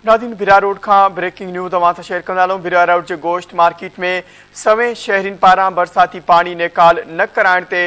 नाज़रीन बिरा रोड का ब्रेकिंग न्यूज़ तव्हां सां शेयर कंदा हलूं। बिरा रोड के गोश्त मार्केट में सवें शहरीन पारां बरसाती पानी निकाल न कराइण ते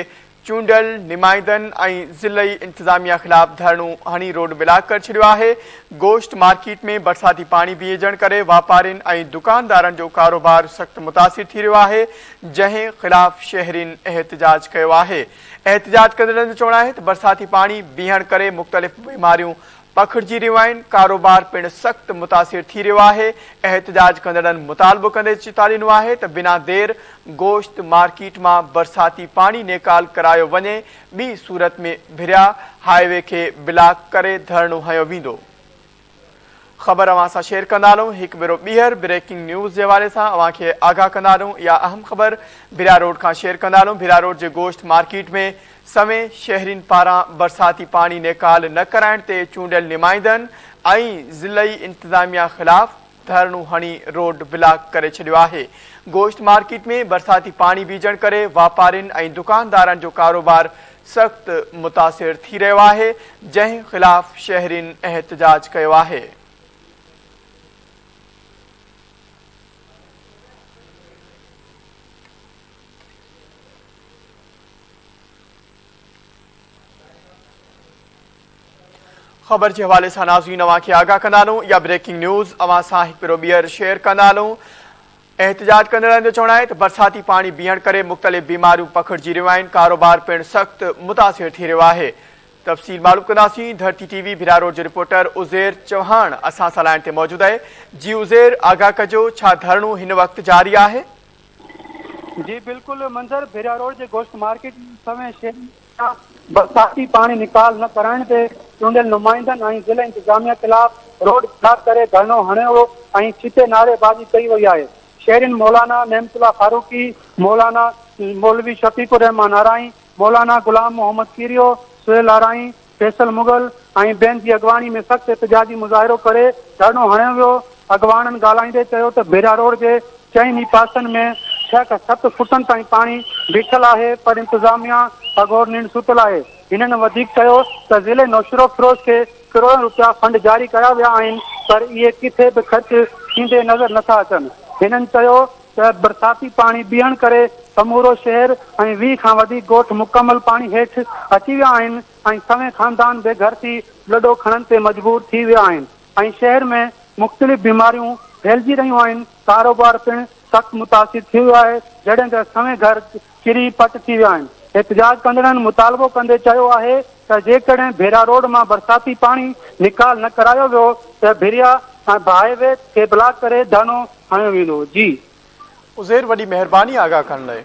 चूंडल नुमाइंदनि ऐं ज़िलई इंतज़ामिया ख़िलाफ़ धरणो हणी रोड ब्लॉक करे छॾियो आहे। गोश्त मार्केट में बरसाती पानी बीहजण करे वापारियुनि ऐं दुकानदारनि जो कारोबार सख़्त मुतासिर थी रहियो आहे, जंहिं ख़िलाफ़ शहरीन एहतजाज कयो आहे। एहतजाज कंदड़नि जो चवणु आहे त बरसाती पानी बीहण करे मुख़्तलिफ़ बीमारियूं पखिड़िजी रहियूं आहिनि, कारोबार पिणु सख़्त मुतासिर थी रहियो आहे। एहतजाज कंदड़नि मुतालबो कंदे चेतालींदो आहे त बिना देर गोश्त मार्केट मां बरसाती पानी निकाल करायो वञे, ॿी सूरत में भिरिया हाईवे खे ब्लॉक करे धरणो हंयो वेंदो। ख़बर अवां सां शेयर कंदा हलूं। हिकु भेरो ॿीहर ब्रेकिंग न्यूज़ जे हवाले सां अवां खे आगाह कंदा हलूं। इहा अहम ख़बर बिरा रोड खां शेयर कंदा हलूं। बिरा रोड जे गोश्त मार्केट में सवें शहरीन पारां बरसाती पानी निकाल न कराइण ते चूंडियल नुमाइंदनि ऐं ज़िलई इंतज़ामिया ख़िलाफ़ धरणो हणी रोड ब्लॉक करे छॾियो आहे। गोश्त मार्केट में बरसाती पानी बीहजण करे वापारियुनि ऐं दुकानदारनि जो कारोबार सख़्त मुतासिर थी रहियो आहे, जंहिं ख़िलाफ़ शहरीन एहतजाज कयो आहे। ख़बर के हवाले से नाज़रीन अवां खे आगाह कंदा हलूं। या ब्रेकिंग न्यूज़ अवां सां हिकु भेरो ॿीहर शेयर कंदा हलूं। एहतजाज कंदड़नि जो चवणु आहे त बरसाती पानी बीहण करे मुख़्तलिफ़ बीमारियूं पखिड़िजी रहियूं आहिनि, कारोबार पिणु सख़्त मुतासिर थी रहियो आहे। तफ़सील मालूम कंदासीं। धरती टीवी बिरा रोड जो रिपोर्टर उज़ैर चौहान असां सां लाइन ते मौजूदु आहे। जी उज़ैर, आगाह कजो, छा धरणो हिन वक़्तु जारी आहे? जी बिल्कुल मंजर, बिरा रोड के गोश्त मार्केट में बरसाती पानी निकाल न कराइण ते चूंडियल नुमाइंदनि ऐं ज़िला इंतज़ामिया ख़िलाफ़ रोड ब्लॉक करे धरणो हणियो ऐं छिते नारेबाज़ी कई वई आहे। शहरीन मौलाना नेमतुल्ला फारूकी, मौलाना मौलवी शफीकुर रहमान आराई, मौलाना गुलाम मोहम्मद कीरियो, सुहेल आराई, फैसल मुगल ऐं ॿियनि जी अॻवानी में सख़्त एहतजाजी मुज़ाहिरो करे धरणो हणियो वियो। अॻवाननि ॻाल्हाईंदे चयो त बिरा रोड जे चइनि पासनि में 6 खां 7 फुटनि ताईं पानी बीठल आहे, पर इंतज़ामिया अगोर निंड सुतल आहे। हिननि वधीक चयो त ज़िले नौशरो फिरोज़ खे करोड़ रुपया फंड जारी कया विया आहिनि, पर इहे किथे बि ख़र्च थींदे नज़र नथा अचनि। हिननि चयो त बरसाती पानी बीहण करे समूरो शहर ऐं 20 खां वधीक ॻोठ मुकमल पानी हेठि अची विया आहिनि ऐं सवें ख़ानदान बेघर थी लॾो खणण ते मजबूर थी विया आहिनि ऐं शहर में मुख़्तलिफ़ बीमारियूं फैलिजी रहियूं आहिनि। कारोबार पिणु सख़्त मुतासिर थी वियो आहे, जॾहिं त सवें घर किरी पट थी विया आहिनि। एहतजाज कंदड़नि मुतालबो कंदे चयो आहे त जेकॾहिं बिरा रोड मां बरसाती पानी निकाल न करायो वियो त भिरिया ऐं हाईवे खे ब्लॉक करे धरणो हणियो वेंदो। जी उज़ैर, वॾी महिरबानी आगाह करण लाइ।